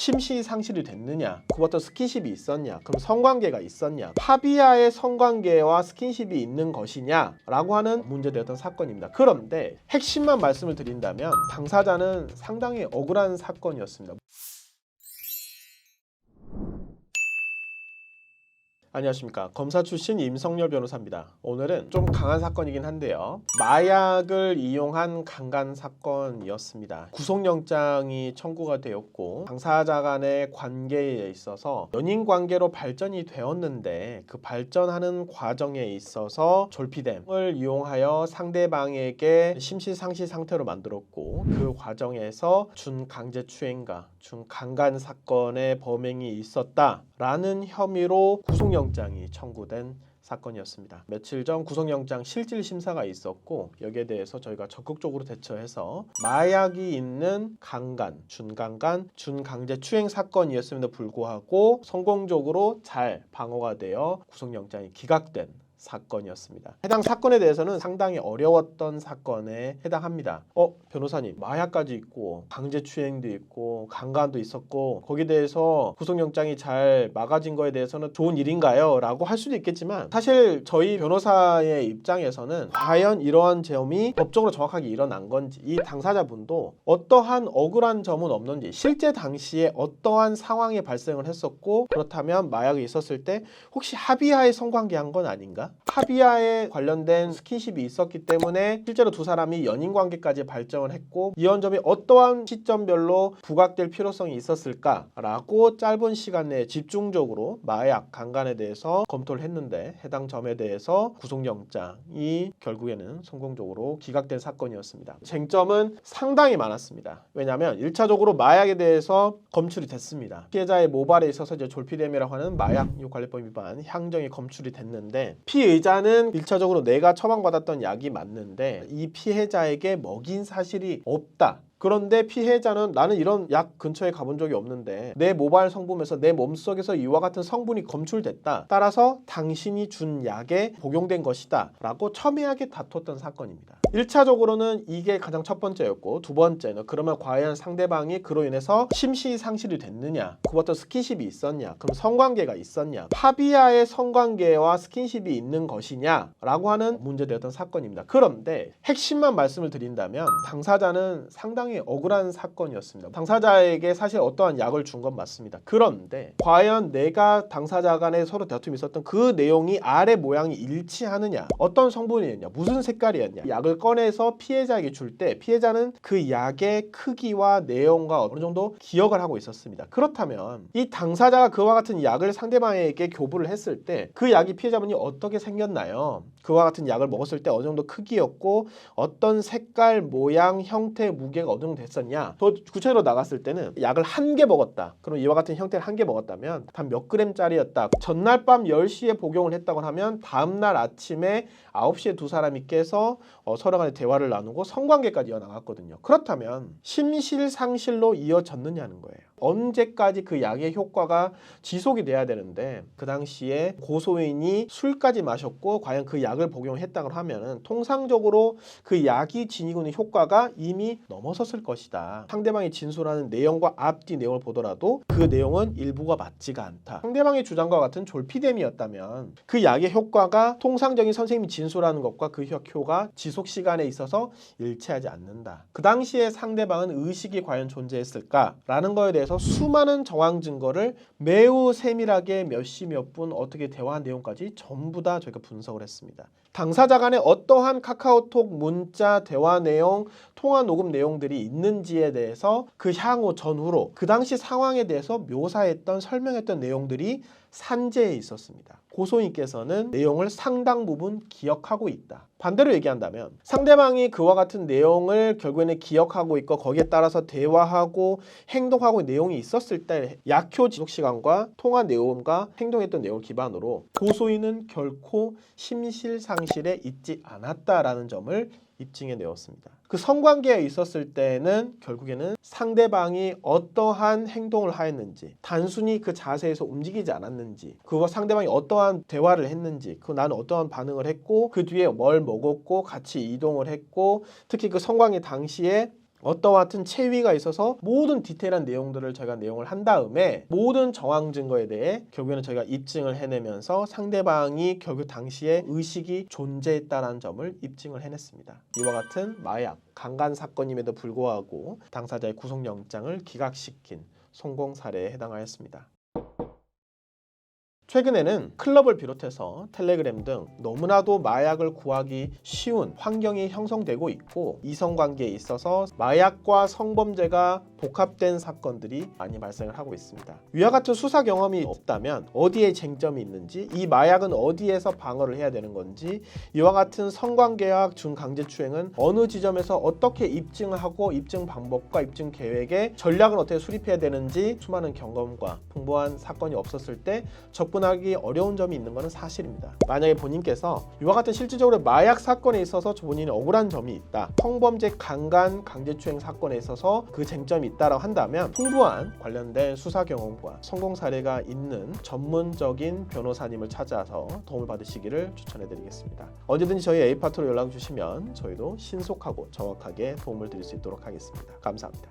심시 상실이 됐느냐, 그 어떤 스킨십이 있었냐, 그럼 성관계가 있었냐, 합의하에 성관계와 스킨십이 있는 것이냐 라고 하는 문제되었던 사건입니다. 그런데 핵심만 말씀을 드린다면 당사자는 상당히 억울한 사건이었습니다. 안녕하십니까. 검사 출신 임성열 변호사입니다. 오늘은 좀 강한 사건이긴 한데요. 마약을 이용한 강간 사건이었습니다. 구속영장이 청구가 되었고 당사자 간의 관계에 있어서 연인 관계로 발전이 되었는데 그 발전하는 과정에 있어서 졸피뎀을 이용하여 상대방에게 심시상시 상태로 만들었고 그 과정에서 준강제추행과 준강간 사건의 범행이 있었다라는 혐의로 구속영장이 청구된 사건이었습니다. 며칠 전 구속영장 실질 심사가 있었고 여기에 대해서 저희가 적극적으로 대처해서 마약이 있는 강간, 준강간, 준강제추행 사건이었음에도 불구하고 성공적으로 잘 방어가 되어 구속영장이 기각된 사건이었습니다. 해당 사건에 대해서는 상당히 어려웠던 사건에 해당합니다. 변호사님, 마약까지 있고 강제추행도 있고 강간도 있었고 거기에 대해서 구속영장이 잘 막아진 거에 대해서는 좋은 일인가요? 라고 할 수도 있겠지만 사실 저희 변호사의 입장에서는 과연 이러한 점이 법적으로 정확하게 일어난 건지, 이 당사자분도 어떠한 억울한 점은 없는지, 실제 당시에 어떠한 상황이 발생을 했었고 그렇다면 마약이 있었을 때 혹시 합의하에 성관계한 건 아닌가? 합의하에 관련된 스킨십이 있었기 때문에 실제로 두 사람이 연인관계까지 발전을 했고 이런 점이 어떠한 시점별로 부각될 필요성이 있었을까라고 짧은 시간 내에 집중적으로 마약, 강간에 대해서 검토를 했는데 해당 점에 대해서 구속영장이 결국에는 성공적으로 기각된 사건이었습니다. 쟁점은 상당히 많았습니다. 왜냐하면 1차적으로 마약에 대해서 검출이 됐습니다. 피해자의 모발에 있어서 이제 졸피뎀이라고 하는 마약관리법 위반 향정이 검출이 됐는데 피의자는 1차적으로 내가 처방받았던 약이 맞는데 이 피해자에게 먹인 사실이 없다. 그런데 피해자는 나는 이런 약 근처에 가본 적이 없는데 내 모발 성분에서 내 몸속에서 이와 같은 성분이 검출됐다. 따라서 당신이 준 약에 복용된 것이다 라고 첨예하게 다퉜던 사건입니다. 1차적으로는 이게 가장 첫 번째였고 두 번째는 그러면 과연 상대방이 그로 인해서 심시상실이 됐느냐, 그 어떤 스킨십이 있었냐, 그럼 성관계가 있었냐, 합의하에 성관계와 스킨십이 있는 것이냐 라고 하는 문제되었던 사건입니다. 그런데 핵심만 말씀을 드린다면 당사자는 상당히 억울한 사건이었습니다. 당사자에게 사실 어떠한 약을 준 건 맞습니다. 그런데 과연 내가 당사자 간에 서로 다툼이 있었던 그 내용이 알의 모양이 일치하느냐, 어떤 성분이었냐, 무슨 색깔이었냐, 약을 꺼내서 피해자에게 줄 때 피해자는 그 약의 크기와 내용과 어느 정도 기억을 하고 있었습니다. 그렇다면 이 당사자가 그와 같은 약을 상대방에게 교부를 했을 때 그 약이 피해자분이 어떻게 생겼나요? 그와 같은 약을 먹었을 때 어느 정도 크기였고 어떤 색깔, 모양, 형태, 무게가 어느 정도 됐었냐. 더 구체적으로 나갔을 때는 약을 한 개 먹었다. 그럼 이와 같은 형태를 한 개 먹었다면 단 몇 그램짜리였다. 전날 밤 10시에 복용을 했다고 하면 다음날 아침에 9시에 두 사람이 깨서 서로 간에 대화를 나누고 성관계까지 이어나갔거든요. 그렇다면 심실상실로 이어졌느냐는 거예요. 언제까지 그 약의 효과가 지속이 돼야 되는데 그 당시에 고소인이 술까지 마셨고 과연 그 약을 복용했다고 하면은 통상적으로 그 약이 지니고 있는 효과가 이미 넘어섰을 것이다. 상대방이 진술하는 내용과 앞뒤 내용을 보더라도 그 내용은 일부가 맞지가 않다. 상대방의 주장과 같은 졸피뎀이었다면 그 약의 효과가 통상적인 선생님이 진술하는 것과 그 효가 지속 시간에 있어서 일치하지 않는다. 그 당시에 상대방은 의식이 과연 존재했을까라는 거에 대해서 수많은 정황 증거를 매우 세밀하게 몇 시 몇 분 어떻게 대화한 내용까지 전부 다 저희가 분석을 했습니다. 당사자 간에 어떠한 카카오톡, 문자, 대화 내용, 통화 녹음 내용들이 있는지에 대해서 그 향후 전후로 그 당시 상황에 대해서 묘사했던 설명했던 내용들이 산재에 있었습니다. 고소인께서는 내용을 상당 부분 기억하고 있다. 반대로 얘기한다면 상대방이 그와 같은 내용을 결국에는 기억하고 있고 거기에 따라서 대화하고 행동하고 내용이 있었을 때 약효 지속시간과 통화 내용과 행동했던 내용을 기반으로 고소인은 결코 심실상실에 있지 않았다라는 점을 입증해 내었습니다. 그 성관계에 있었을 때는 결국에는 상대방이 어떠한 행동을 하였는지, 단순히 그 자세에서 움직이지 않았는지, 그와 상대방이 어떠한 대화를 했는지, 그 나는 어떠한 반응을 했고 그 뒤에 뭘 먹었고 같이 이동을 했고 특히 그 성관계 당시에 어떠한 체위가 있어서 모든 디테일한 내용들을 저희가 내용을 한 다음에 모든 정황 증거에 대해 결국에는 저희가 입증을 해내면서 상대방이 결국 당시에 의식이 존재했다는 점을 입증을 해냈습니다. 이와 같은 마약, 강간 사건임에도 불구하고 당사자의 구속영장을 기각시킨 성공 사례에 해당하였습니다. 최근에는 클럽을 비롯해서 텔레그램 등 너무나도 마약을 구하기 쉬운 환경이 형성되고 있고 이성관계에 있어서 마약과 성범죄가 복합된 사건들이 많이 발생을 하고 있습니다. 위와 같은 수사 경험이 없다면 어디에 쟁점이 있는지, 이 마약은 어디에서 방어를 해야 되는 건지, 이와 같은 성관계와 준강제추행은 어느 지점에서 어떻게 입증을 하고 입증 방법과 입증 계획의 전략을 어떻게 수립해야 되는지 수많은 경험과 풍부한 사건이 없었을 때 접근하기 어려운 점이 있는 것은 사실입니다. 만약에 본인께서 이와 같은 실질적으로 마약 사건에 있어서 본인이 억울한 점이 있다, 성범죄, 강간, 강제추행 사건에 있어서 그 쟁점이 있다라고 한다면 풍부한 관련된 수사 경험과 성공 사례가 있는 전문적인 변호사님을 찾아서 도움을 받으시기를 추천해드리겠습니다. 언제든지 저희 A파트로 연락 주시면 저희도 신속하고 정확하게 도움을 드릴 수 있도록 하겠습니다. 감사합니다.